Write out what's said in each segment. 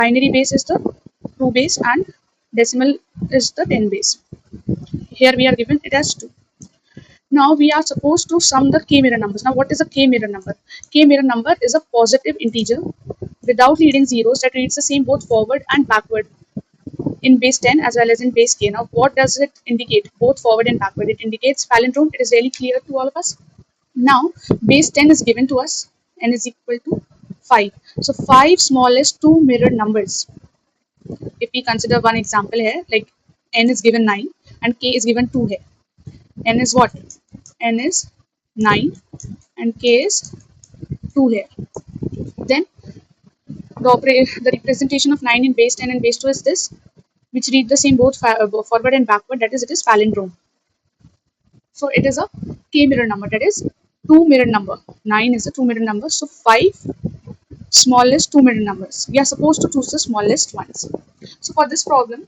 Binary base is the 2 base and decimal is the 10 base. Here we are given it as 2. Now we are supposed to sum the k-mirror numbers. Now what is a k-mirror number? K-mirror number is a positive integer without leading zeros that reads the same both forward and backward in base 10 as well as in base k. Now what does it indicate? Both forward and backward. It indicates palindrome. It is really clear to all of us. Now base 10 is given to us. N is equal to 5. So 5 smallest two mirrored numbers. If we consider one example here, like n is given 9 and k is given 2 here. N is what? N is 9 and k is 2 here. Then the representation of 9 in base 10 and base 2 is this, which read the same both forward and backward. That is, it is palindrome. So it is a k-mirror number. That is 2 mirror number. 9 is a 2 mirror number. So 5 smallest 2 mirror numbers. We are supposed to choose the smallest ones. So for this problem,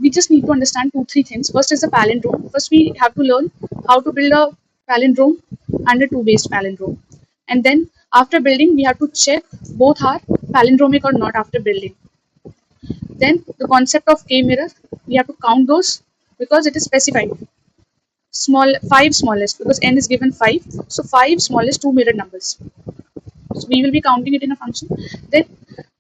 we just need to understand 2-3 things. First is the palindrome. First we have to learn how to build a palindrome and a 2-based palindrome. And then after building, we have to check both are palindromic or not after building. Then the concept of k-mirror, we have to count those because it is specified. 5 smallest because n is given 5. So 5 smallest 2 mirror numbers. So we will be counting it in a function. Then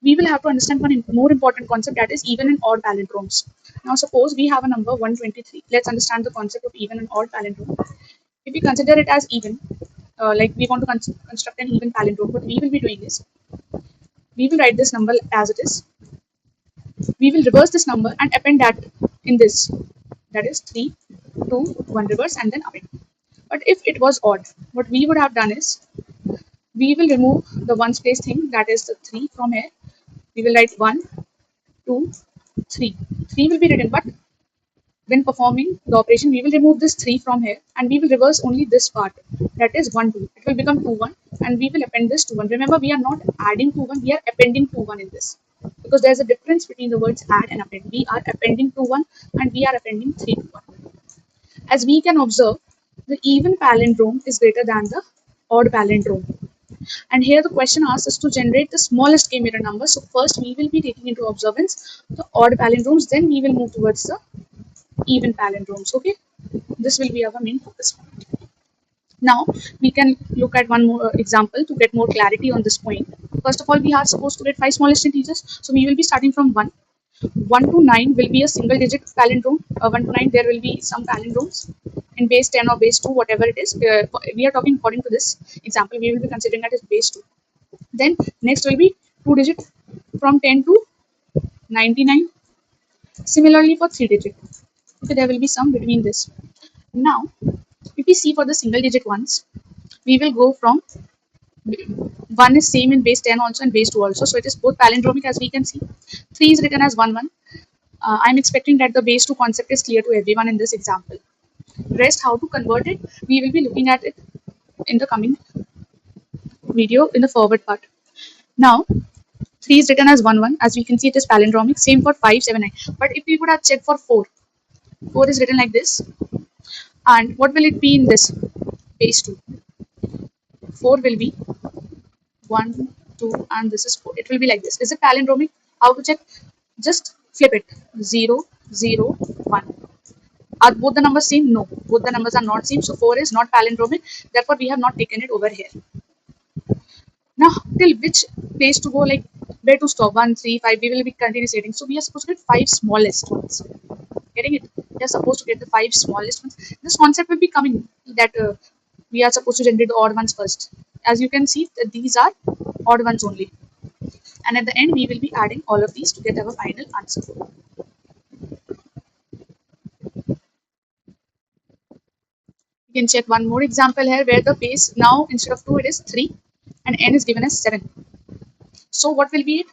we will have to understand one more important concept, that is even and odd palindromes. Now suppose we have a number 123. Let's understand the concept of even and odd palindrome. If we consider it as even, like we want to construct an even palindrome, what we will be doing is, we will write this number as it is. We will reverse this number and append that in this. That is 3, 2, 1 reverse and then append. But if it was odd, what we would have done is, we will remove the ones place thing, that is the 3 from here. We will write 1, 2, 3. 3 will be written, but when performing the operation, we will remove this 3 from here and we will reverse only this part, that is 1, 2. It will become 2, 1 and we will append this to 1. Remember, we are not adding 2, 1, we are appending 2, 1 in this. Because there is a difference between the words add and append. We are appending 2, 1 and we are appending 3 to 1. As we can observe, the even palindrome is greater than the odd palindrome. And here the question asks us to generate the smallest k-mirror number. So first we will be taking into observance the odd palindromes, then we will move towards the even palindromes. Okay, this will be our main focus point. Now we can look at one more example to get more clarity on this point. First of all, we are supposed to get 5 smallest integers, so we will be starting from 1. 1 to 9 will be a single digit palindrome. 1 to 9 there will be some palindromes in base 10 or base 2, whatever it is. We are talking according to this example, we will be considering that as base 2. Then next will be 2 digit from 10 to 99. Similarly for 3 digit. Okay, there will be some between this. Now if we see for the single digit ones, we will go from 1 is same in base 10 also and base 2 also, so it is both palindromic as we can see. 3 is written as 1 1. I'm expecting that the base 2 concept is clear to everyone in this example. Rest, how to convert it, we will be looking at it in the coming video in the forward part. Now 3 is written as 1 1, as we can see it is palindromic. Same for 5 7 9. But if we would have checked for 4, 4 is written like this, and what will it be in this base 2? 4 will be 1 2 and this is 4. It will be like this. Is it palindromic? How to check? Just flip it. 0 0 1. Are both the numbers same? No, both the numbers are not same, so 4 is not palindromic, therefore we have not taken it over here. Now till which place to go, like where to stop? 1 3 5, we will be continuously getting. So we are supposed to get 5 smallest ones. Getting it? We are supposed to get the 5 smallest ones. This concept will be coming, that we are supposed to generate the odd ones first. As you can see that these are odd ones only, and at the end we will be adding all of these to get our final answer. You can check one more example here where the base, now instead of 2 it is 3 and n is given as 7. So what will be it?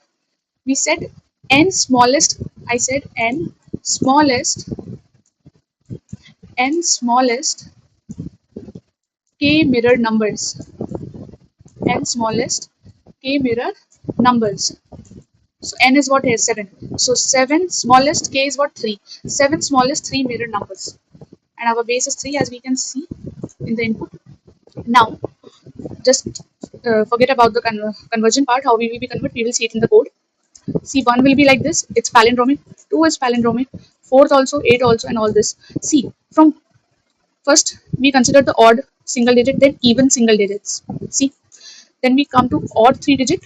We said n smallest, I said n smallest k mirror numbers. N smallest k mirror numbers. So n is what here? 7. So 7 smallest, k is what? 3. 7 smallest 3 mirror numbers. And our base is 3, as we can see in the input. Now just forget about the conversion part. How we will be convert, we will see it in the code. See, 1 will be like this, it's palindromic, 2 is palindromic, 4th also, 8 also, and all this. See, from first we consider the odd single digit, then even single digits. See, then we come to odd 3 digit,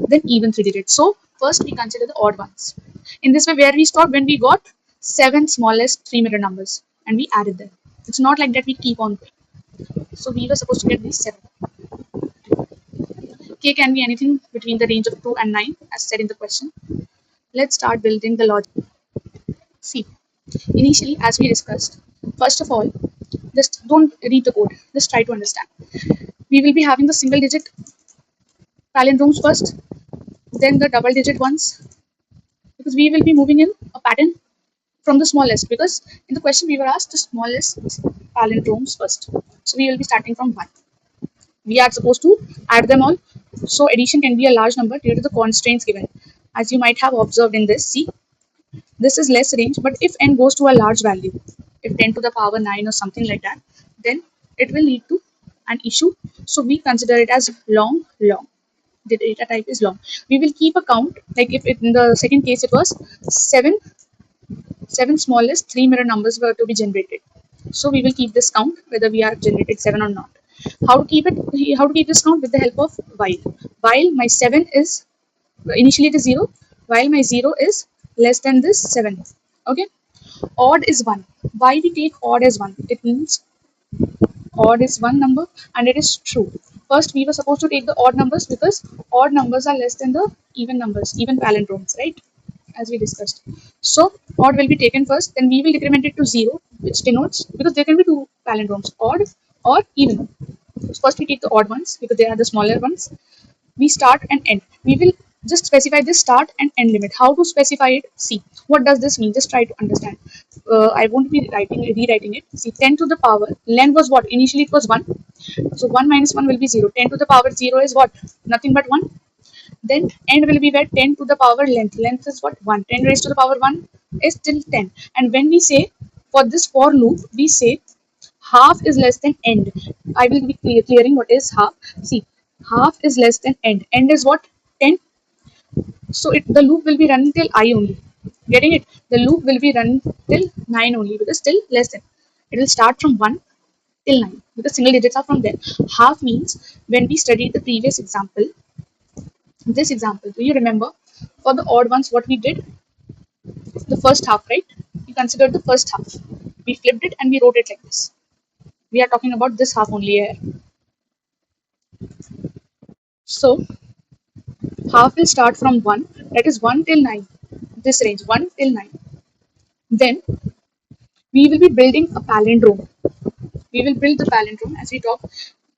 then even 3 digits. So first we consider the odd ones. In this way, where we stop when we got 7 smallest 3 mirror numbers and we added them. It's not like that we keep on. So we were supposed to get these 7. K can be anything between the range of 2 and 9 as said in the question. Let's start building the logic. See, initially as we discussed, first of all, just don't read the code, just try to understand. We will be having the single digit palindromes first, then the double digit ones, because we will be moving in a pattern from the smallest, because in the question we were asked the smallest palindromes first. So we will be starting from 1. We are supposed to add them all. So addition can be a large number due to the constraints given. As you might have observed in this, see, this is less range, but if n goes to a large value, if 10 to the power 9 or something like that, then it will lead to an issue. So we consider it as long. The data type is long. We will keep a count, like if in the second case it was 7 smallest 3 mirror numbers were to be generated. So we will keep this count whether we are generated 7 or not. How to keep it? How to keep this count? With the help of while. While my 7 is initially it is 0, while my 0 is less than this 7. Okay. Odd is 1. Why we take odd as 1? It means odd is one number and it is true. First we were supposed to take the odd numbers because odd numbers are less than the even numbers, even palindromes, right? As we discussed. So odd will be taken first, then we will decrement it to 0, which denotes, because there can be two palindromes, odd or even. So first we take the odd ones because they are the smaller ones. We start and end. We will just specify this start and end limit. How to specify it? See, what does this mean? Just try to understand. I won't be rewriting it. See, 10 to the power, length was what? Initially it was 1. So 1 minus 1 will be 0. 10 to the power 0 is what? Nothing but 1. Then end will be where 10 to the power length. Length is what? 1. 10 raised to the power 1 is still 10. And when we say, for this for loop, we say half is less than end. I will be clearing what is half. See, half is less than end. End is what? 10. So the loop will be running till I only. Getting it? The loop will be running till 9 only because still less than. It will start from 1 till 9 because single digits are from there. Half means when we studied the previous example, this example, do you remember? For the odd ones, what we did? The first half, right? We considered the first half. We flipped it and we wrote it like this. We are talking about this half only here. So half will start from 1, that is 1 till 9. This range, 1 till 9. Then we will be building a palindrome. We will build the palindrome as we talk.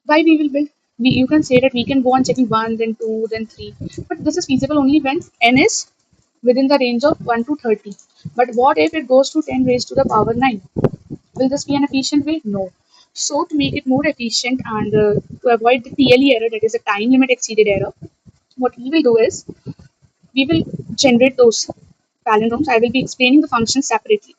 Why we will build? You can say that we can go on checking 1, then 2, then 3. But this is feasible only when n is within the range of 1 to 30. But what if it goes to 10 raised to the power 9? Will this be an efficient way? No. So to make it more efficient and to avoid the TLE error, that is a time limit exceeded error, what we will do is we will generate those palindromes. I will be explaining the functions separately.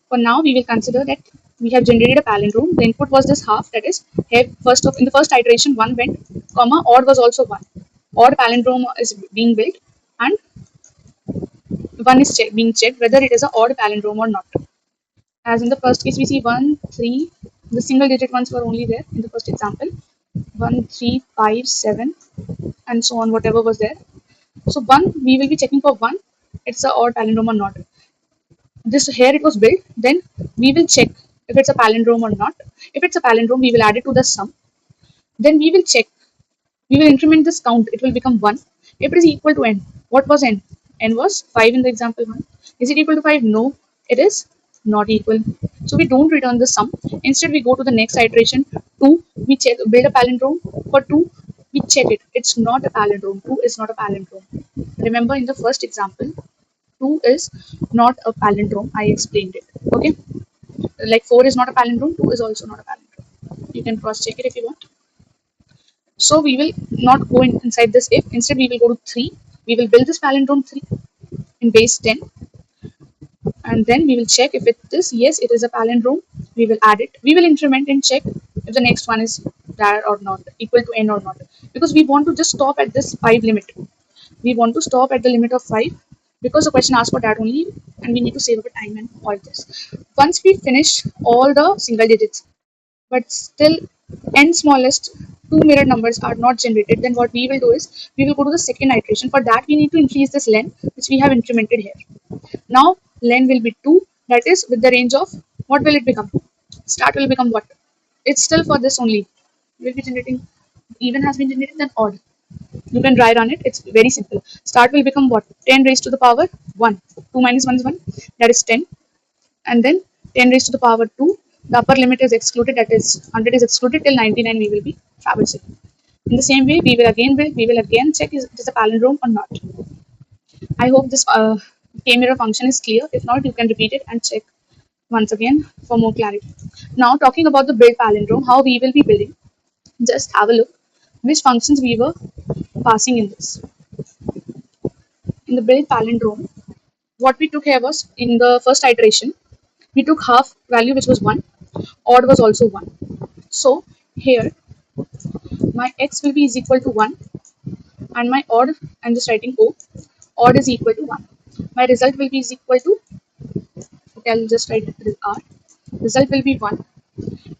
For now, we will consider that we have generated a palindrome. The input was this half, that is, here first of in the first iteration 1 went, comma, odd was also 1. Odd palindrome is being built and 1 is being checked whether it is an odd palindrome or not. As in the first case, we see 1, 3, the single digit ones were only there in the first example, 1, 3, 5, 7, and so on, whatever was there. So 1, we will be checking for 1, it's a odd palindrome or not. This here it was built, then we will check if it's a palindrome or not. If it's a palindrome, we will add it to the sum. Then we will check, we will increment this count, it will become 1. If it is equal to n, what was n? N was 5 in the example 1. Is it equal to 5? No, it is not equal. So we don't return the sum. Instead, we go to the next iteration, 2, we check, build a palindrome. For 2, we check it. It's not a palindrome. 2 is not a palindrome. Remember in the first example, 2 is not a palindrome. I explained it. Okay. Like 4 is not a palindrome, 2 is also not a palindrome. You can cross check it if you want. So we will not go inside this if. Instead, we will go to 3. We will build this palindrome 3 in base 10. And then we will check if it is, yes, it is a palindrome. We will add it. We will increment and check if the next one is there or not, equal to n or not. Because we want to just stop at this 5 limit. We want to stop at the limit of 5 because the question asks for that only, and we need to save our time and all this. Once we finish all the single digits, but still n smallest two mirror numbers are not generated, then what we will do is we will go to the second iteration. For that, we need to increase this len, which we have incremented here. Now len will be 2, that is with the range of, what will it become? Start will become what? It's still for this only. We'll be generating, even has been generated, then odd. You can dry run it. It's very simple. Start will become what? 10 raised to the power 1. 2 minus 1 is 1. That is 10. And then 10 raised to the power 2. The upper limit is excluded. That is 100 is excluded till 99 we will be traversing. In the same way, we will again check is it is a palindrome or not. I hope this K-mirror function is clear. If not, you can repeat it and check once again for more clarity. Now, talking about the build palindrome, how we will be building. Just have a look which functions we were passing in this. In the build palindrome, what we took here was in the first iteration, we took half value which was 1, odd was also 1. So here my x will be is equal to 1 and my odd, I'm just writing O, odd is equal to 1. My result will be is equal to, okay, I'll just write R, result will be 1.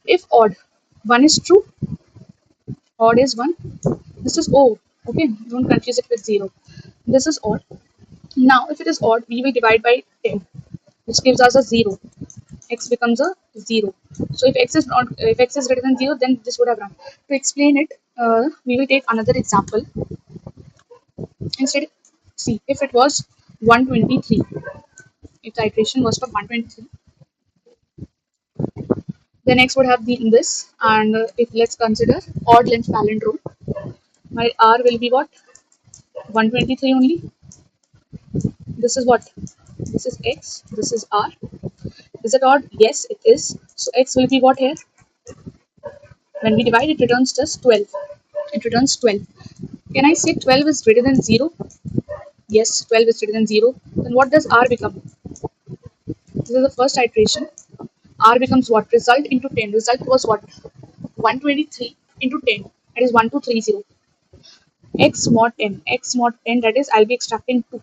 If odd, 1 is true, odd is 1, this is O, okay, don't confuse it with 0. This is odd. Now if it is odd, we will divide by 10, which gives us a 0. X becomes a 0. So if x is not, if x is greater than 0, then this would have run. To explain it, we will take another example. Instead, see, if it was 123, if the iteration was for 123, then x would have been this. And if let's consider odd length palindrome, my r will be what? 123 only. This is what? This is x. This is r. Is it odd? Yes, it is. So x will be what here? When we divide, it returns just 12. It returns 12. Can I say 12 is greater than 0? Yes, 12 is greater than 0. Then what does r become? This is the first iteration. R becomes what? Result into 10. Result was what? 123 into 10. That is 1230. X mod 10. X mod 10, that is I'll be extracting 2.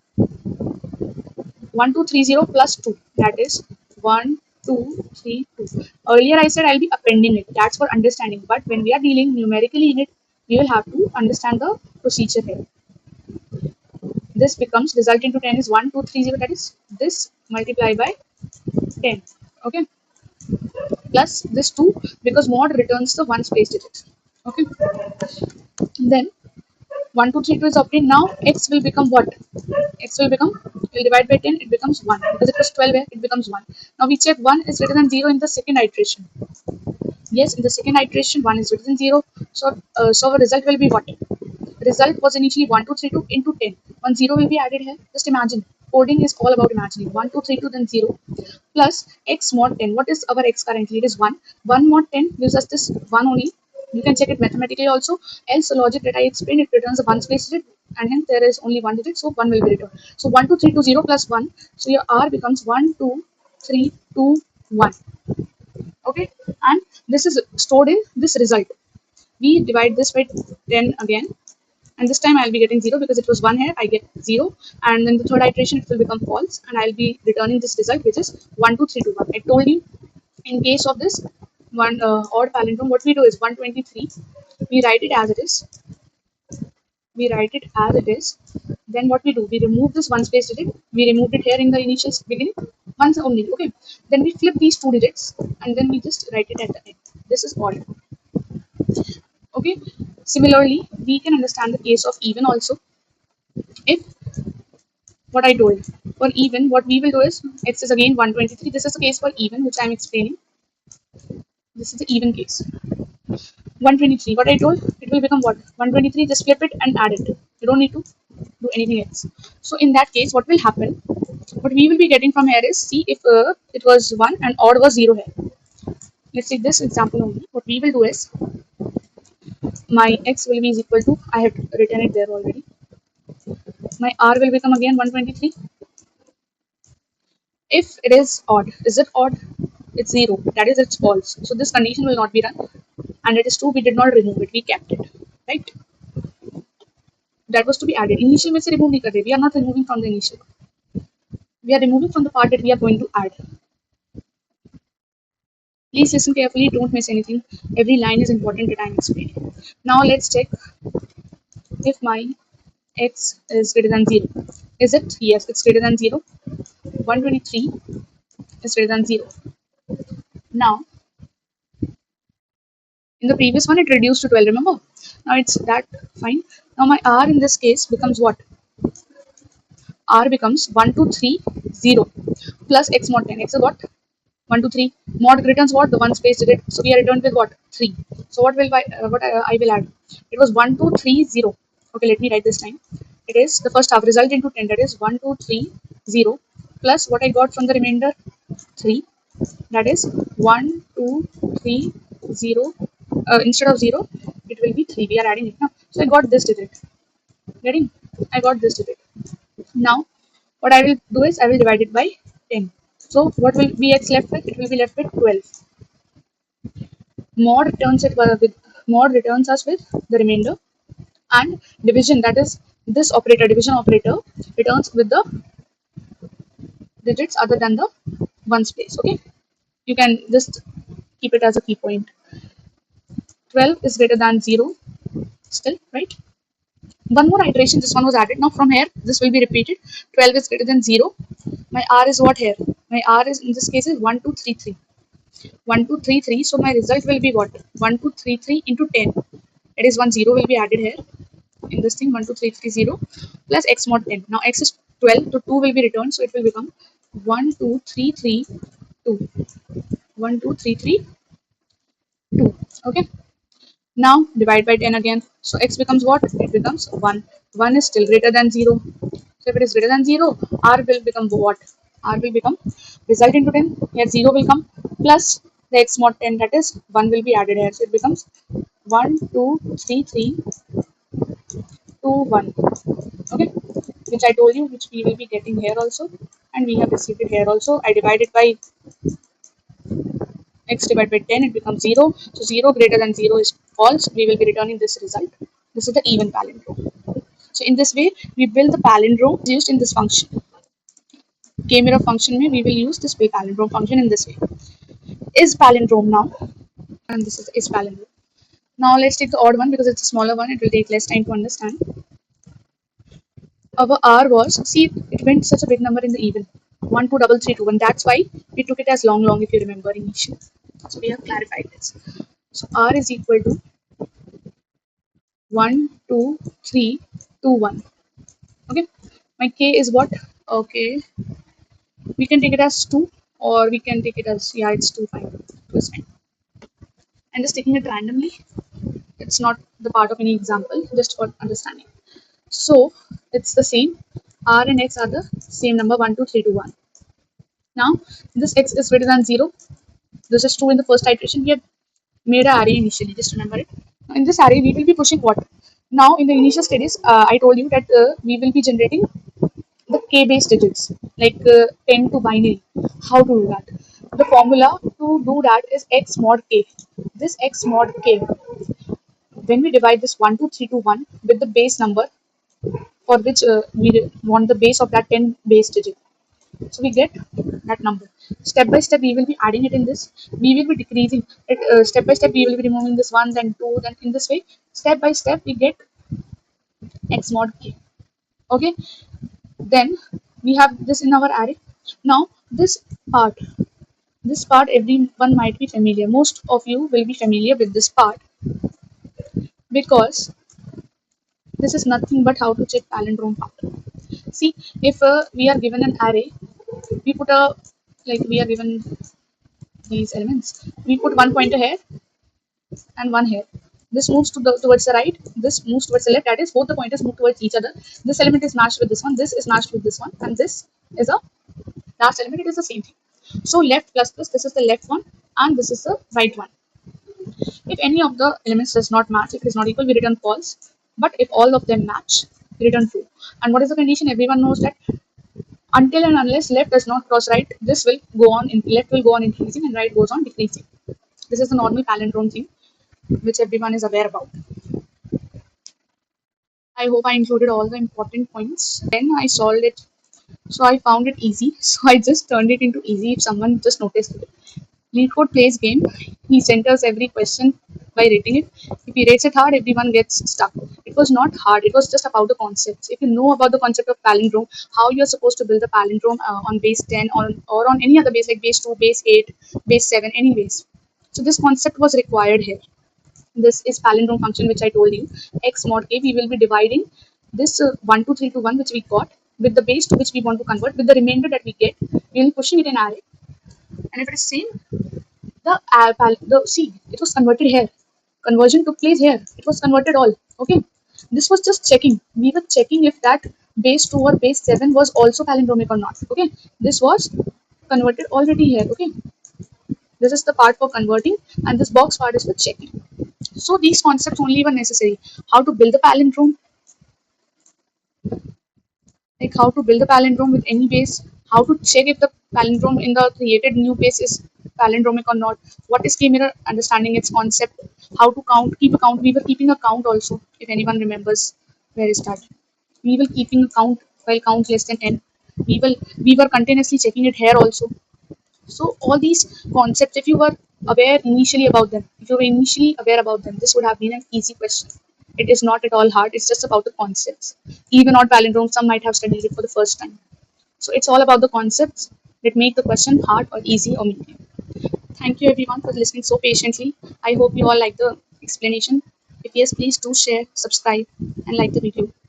1230 plus 2. That is 1232. Earlier I said I'll be appending it. That's for understanding. But when we are dealing numerically in it, we will have to understand the procedure here. This becomes result into 10 is 1230. That is this multiplied by 10. Okay. Plus this 2 because mod returns the ones place digit. Okay. Then 1232 is obtained. Now x will become what? X will become, we'll divide by 10, it becomes 1 because it was 12 here, it becomes 1. Now we check 1 is greater than 0 in the second iteration. Yes, in the second iteration 1 is greater than 0. So our result will be what? Result was initially 1232 into 10. 1 0 will be added here. Just imagine. Coding is all about imagining. 1232 then 0 plus x mod 10. What is our x currently? It is 1. 1 mod 10 gives us this 1 only. You can check it mathematically also. Else the logic that I explained, it returns a 1's place digit and hence there is only 1 digit, so 1 will be returned. So 12320 plus 1. So your R becomes 12321. Okay, and this is stored in this result. We divide this by 10 again, and this time I'll be getting 0 because it was 1 here, I get 0, and then the third iteration it will become false and I'll be returning this result which is 12321. I told you in case of this one odd palindrome, what we do is 123, we write it as it is, then what we do, we remove this one space digit, we removed it here in the initial beginning once only. Okay, then we flip these two digits and then we just write it at the end. This is odd. Okay, similarly we can understand the case of even also. If what I told for even, what we will do is x is again 123. This is the case for even which I am explaining. This is the even case. 123, what I told, it will become what? 123, just flip it and add it. You don't need to do anything else. So in that case, what will happen? What we will be getting from here is, see if it was 1 and odd was 0 here. Let's take this example only. What we will do is, my x will be is equal to, I have written it there already. My r will become again 123. If it is odd, is it odd? It's 0. That is, it's false. So this condition will not be run. And it is true, we did not remove it, we kept it. Right? that was to be added. Initial में से remove नहीं कर रहे. We are not removing from the initial. We are removing from the part that we are going to add. Please listen carefully. Don't miss anything. Every line is important that I am explaining. Now let's check if my x is greater than 0. Is it? Yes, it's greater than 0. 123 is greater than 0. Now, in the previous one, it reduced to 12, remember? Now it's that fine. Now my r in this case becomes what? R becomes 1230 plus x mod 10. X is what? 123. Mod returns what? The one space did it. So we are returned with what? 3. So I will add? It was 1230. Okay, let me write this time. It is the first half result into 10. That is 1230 plus what I got from the remainder 3. That is 1230. Instead of 0, it will be 3. We are adding it now. So I got this digit. Getting? I got this digit. Now, what I will do is I will divide it by 10. So, what will be x left with? It will be left with 12. Mod returns us with the remainder, and division, that is this operator, division operator, returns with the digits other than the one space. Okay, you can just keep it as a key point. 12 is greater than 0 still, right? One more iteration, this one was added. Now from here, this will be repeated. 12 is greater than 0. My r is what here? My r is, in this case, is 1233. 1233. So my result will be what? 1233 into 10. That is 1 0 will be added here in this thing. 12330 plus x mod 10. Now x is 12, so 2 will be returned. So it will become 12332. 12332. Okay. Now divide by 10 again. So x becomes what? It becomes 1. 1 is still greater than 0. So if it is greater than 0, r will become what? R will become result into 10. Here 0 will come plus the x mod 10, that is 1 will be added here. So it becomes 1, 2, 3, 3, 2, 1. Okay. Which I told you, which we will be getting here also. And we have received it here also. I divided by x divided by 10, it becomes 0. So 0 greater than 0 is false. We will be returning this result. This is the even palindrome. So in this way, we build the palindrome used in this function. K-mirror function mein, we will use this palindrome function in this way. Is palindrome now, and this is palindrome. Now let's take the odd one because it's a smaller one. It will take less time to understand. Our R was, see, it went such a big number in the even. 1, 2, 3, 3, 2, 1. That's why we took it as long, if you remember initially. So we have clarified this. So R is equal to 1, 2, 3, 2, 1. Okay. My K is what? Okay. We can take it as 2 or we can take it as, yeah, it's 2, fine. 2 is fine. I'm just taking it randomly. It's not the part of any example, just for understanding. So it's the same. R and X are the same number 1, 2, 3, 2, 1. Now this X is greater than 0. This is true in the first iteration. We had made an array initially, just remember it. Now, in this array, we will be pushing what? Now in the initial stages, I told you that we will be generating the k-based digits, like 10 to binary. How to do that? The formula to do that is x mod k. This x mod k, when we divide this 1, 2, 3 to 1 with the base number for which we want the base of that 10 base digit. So we get that number. Step by step, we will be adding it in this. We will be decreasing it. Step by step, we will be removing this 1, then 2, then in this way. Step by step, we get x mod k. Okay. Then we have this in our array. Now part, this part everyone might be familiar. Most of you will be familiar with this part because this is nothing but how to check palindrome part. See, if we are given an array, we put we are given these elements. We put one pointer here and one here. This moves towards the right. This moves towards the left. That is, both the pointers move towards each other. This element is matched with this one. This is matched with this one, and this is a last element. It is the same thing. So left plus plus. This is the left one, and this is the right one. If any of the elements does not match, if it is not equal, we return false. But if all of them match, we return true. And what is the condition? Everyone knows that until and unless left does not cross right, this will go on. Left will go on increasing, and right goes on decreasing. This is the normal palindrome thing, which everyone is aware about. I hope I included all the important points. Then I solved it. So I found it easy. So I just turned it into easy if someone just noticed it. Leetcode plays game. He centers every question by rating it. If he rates it hard, everyone gets stuck. It was not hard. It was just about the concepts. If you know about the concept of palindrome, how you're supposed to build a palindrome on base 10 or on any other base like base 2, base 8, base 7, any base. So this concept was required here. This is palindrome function which I told you. X mod k, we will be dividing this 1, 2, 3 to 1 which we got with the base to which we want to convert with the remainder that we get. We will be pushing it in array. And if it is same, the see, it was converted here. Conversion took place here. It was converted all. Okay. This was just checking. We were checking if that base 2 or base 7 was also palindromic or not. Okay. This was converted already here. Okay. This is the part for converting, and this box part is for checking. So these concepts only were necessary. How to build a palindrome, like how to build a palindrome with any base, how to check if the palindrome in the created new base is palindromic or not, what is k-mirror, understanding its concept, how to count, keep a count. We were keeping a count also, if anyone remembers. Where is that? We will keeping a count while count less than n. We were continuously checking it here also. So all these concepts, if you were aware initially about them, if you were initially aware about them, this would have been an easy question. It is not at all hard. It's just about the concepts. Even on palindrome, some might have studied it for the first time. So it's all about the concepts that make the question hard or easy or medium. Thank you everyone for listening so patiently. I hope you all like the explanation. If yes, please do share, subscribe, and like the video.